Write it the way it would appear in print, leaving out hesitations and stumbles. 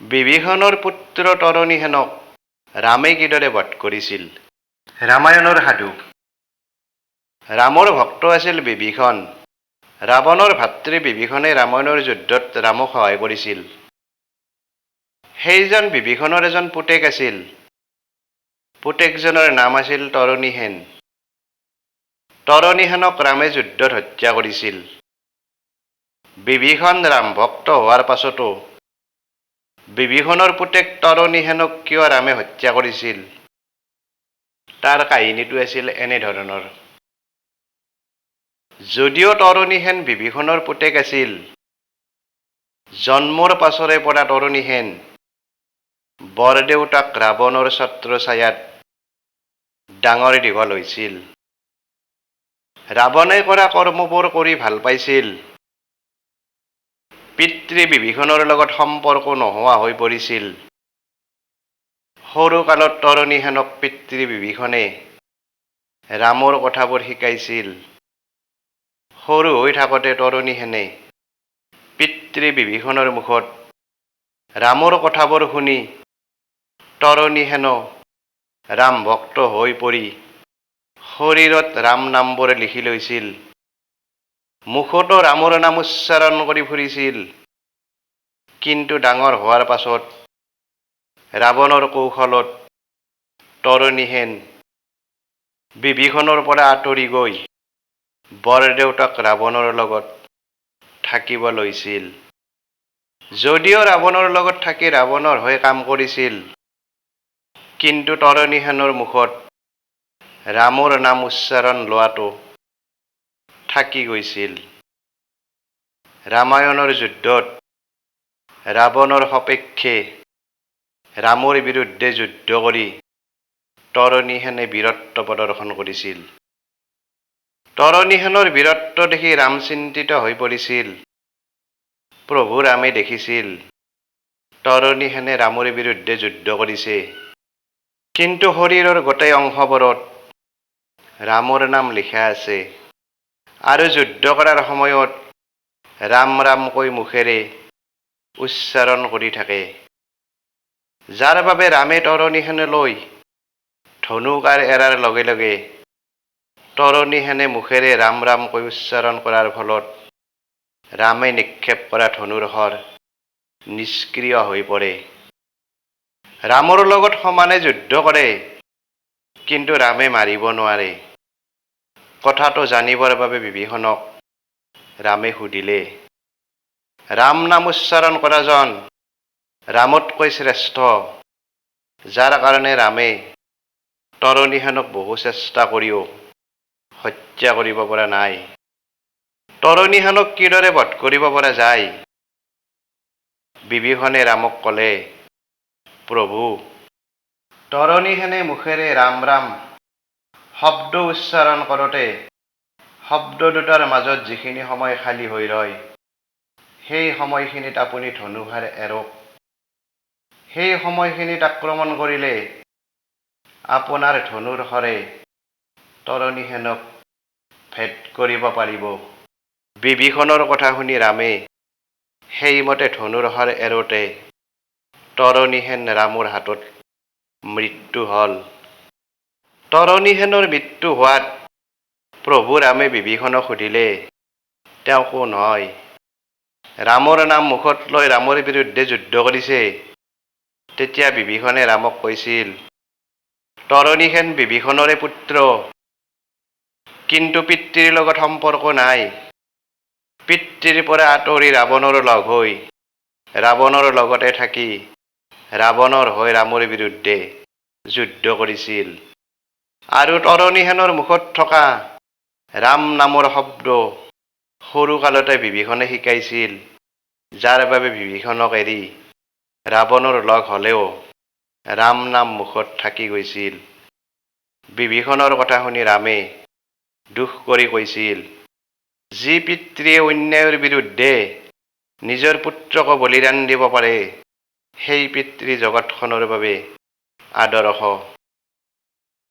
বিভীষণৰ পুত্ৰ তৰণীহেনক ৰামে কিদৰে বধ কৰিছিল। ৰামায়ণৰ সাধু। ৰামৰ ভক্ত আছিল বিভীষণ। ৰাৱণৰ ভাতৃ বিভীষণে ৰামায়ণৰ যুদ্ধত ৰামক সহায় কৰিছিল। সেইজন বিভীষণৰ এজন পুতেক আছিল। পুতেকজনৰ নাম আছিল তৰণীহেন। তৰণীহেনক ৰামে যুদ্ধত হত্যা কৰিছিল। বিভীষণ ৰাম ভক্ত হোৱাৰ পাছতো বিভীষণৰ পুতেক তৰণীহেনক কিয় ৰামে হত্যা কৰিছিল, তাৰ কাহিনীটো আছিল এনেধৰণৰ। যদিও তৰণীহেন বিভীষণৰ পুতেক আছিল, জন্মৰ পাছৰে পৰা তৰণীহেন বৰদেউতাক ৰাৱণৰ ছত্ৰছায়াত ডাঙৰ দীঘল হৈছিল। ৰাৱণে কৰা কৰ্মবোৰ কৰি ভাল পাইছিল। পিতৃ বিভীষণৰ লগত সম্পৰ্ক নোহোৱা হৈ পৰিছিল। সৰুকালত তৰণীহেনক পিতৃ বিভীষণে ৰামৰ কথাবোৰ শিকাইছিল। সৰু হৈ থাকোঁতে তৰণীহেনে পিতৃ বিভীষণৰ মুখত ৰামৰ কথাবোৰ শুনি তৰণীহেনো ৰাম ভক্ত হৈ পৰি শৰীৰত ৰাম নামবোৰ লিখি লৈছিল। মুখতো ৰামৰ নাম উচ্চাৰণ কৰি ফুৰিছিল। কিন্তু ডাঙৰ হোৱাৰ পাছত ৰাৱণৰ কৌশলত তৰণীহেন বিভীষণৰ পৰা আঁতৰি গৈ বৰদেউতাক ৰাৱণৰ লগত থাকিব লৈছিল। যদিও ৰাৱণৰ লগত থাকি ৰাৱণৰ হৈ কাম কৰিছিল, কিন্তু তৰণীহেনৰ মুখত ৰামৰ নাম উচ্চাৰণ লোৱাটো থাকি গৈছিল। ৰামায়ণৰ যুদ্ধত ৰাৱণৰ সপক্ষে ৰামৰ বিৰুদ্ধে যুদ্ধ কৰি তৰণীহেনে বীৰত্ব প্ৰদৰ্শন কৰিছিল। তৰণীহেনৰ বীৰত্ব দেখি ৰাম চিন্তিত হৈ পৰিছিল। প্ৰভু ৰামে দেখিছিল তৰণীহেনে ৰামৰ বিৰুদ্ধে যুদ্ধ কৰিছে, কিন্তু শৰীৰৰ গোটেই অংশবোৰত ৰামৰ নাম লিখা আছে আৰু যুদ্ধ কৰাৰ সময়ত ৰাম ৰাম কৈ মুখেৰে উচ্চাৰণ কৰি থাকে, যাৰ বাবে ৰামে তৰণীহেনলৈ ধনুকাঁড় এৰাৰ লগে লগে তৰণীহেনে মুখেৰে ৰাম ৰাম কৈ উচ্চাৰণ কৰাৰ ফলত ৰামে নিক্ষেপ কৰা ধনুৰ শৰ নিষ্ক্ৰিয় হৈ পৰে। ৰামৰ লগত সমানে যুদ্ধ কৰে, কিন্তু ৰামে মাৰিব নোৱাৰে। কথাটো জানিবৰ বাবে বিভীষণক ৰামে সুধিলে, ৰাম নাম উচ্চাৰণ কৰাজন ৰামতকৈ শ্ৰেষ্ঠ, যাৰ কাৰণে ৰামে তৰণীহেনক বহু চেষ্টা কৰিও হত্যা কৰিব পৰা নাই। তৰণীহেনক কিদৰে বধ কৰিব পৰা যায়? বিভীষণে ৰামক ক'লে, প্ৰভু, তৰণীহেনে মুখেৰে ৰাম ৰাম শব্দ উচ্চাৰণ কৰোঁতে শব্দ দুটাৰ মাজত যিখিনি সময় খালী হৈ ৰয়, সেই সময়খিনিত আপুনি ধনুষাৰ এৰক। সেই সময়খিনিত আক্ৰমণ কৰিলে আপোনাৰ ধনুৰ শৰে তৰণীহেনক ভেদ কৰিব পাৰিব। বিভীষণৰ কথা শুনি ৰামে সেইমতে ধনুৰ শৰ এৰোঁতে তৰণীহেন ৰামৰ হাতত মৃত্যু হ'ল। তৰণীহেনৰ মৃত্যু হোৱাত প্ৰভু ৰামে বিভীষণক সুধিলে, তেওঁ কোন হয়? ৰামৰ নাম মুখত লৈ ৰামৰ বিৰুদ্ধে যুদ্ধ কৰিছে। তেতিয়া বিভীষণে ৰামক কৈছিল, তৰণীহেন বিভীষণৰে পুত্ৰ, কিন্তু পিতৃৰ লগত সম্পৰ্ক নাই। পিতৃৰ পৰা আঁতৰি ৰাৱণৰ লগ হৈ ৰাৱণৰ লগতে থাকি ৰাৱণৰ হৈ ৰামৰ বিৰুদ্ধে যুদ্ধ কৰিছিল। আৰু তৰণীহেনৰ মুখত থকা ৰাম নামৰ শব্দ সৰুকালতে বিভীষণে শিকাইছিল, যাৰ বাবে বিভীষণক এৰি ৰাৱণৰ লগ হ'লেও ৰাম নাম মুখত থাকি গৈছিল। বিভীষণৰ কথা শুনি ৰামে দুখ কৰি কৈছিল, যি পিতৃয়ে অন্যায়ৰ বিৰুদ্ধে নিজৰ পুত্ৰকো বলিদান দিব পাৰে, সেই পিতৃ জগতখনৰ বাবে আদৰ্শ।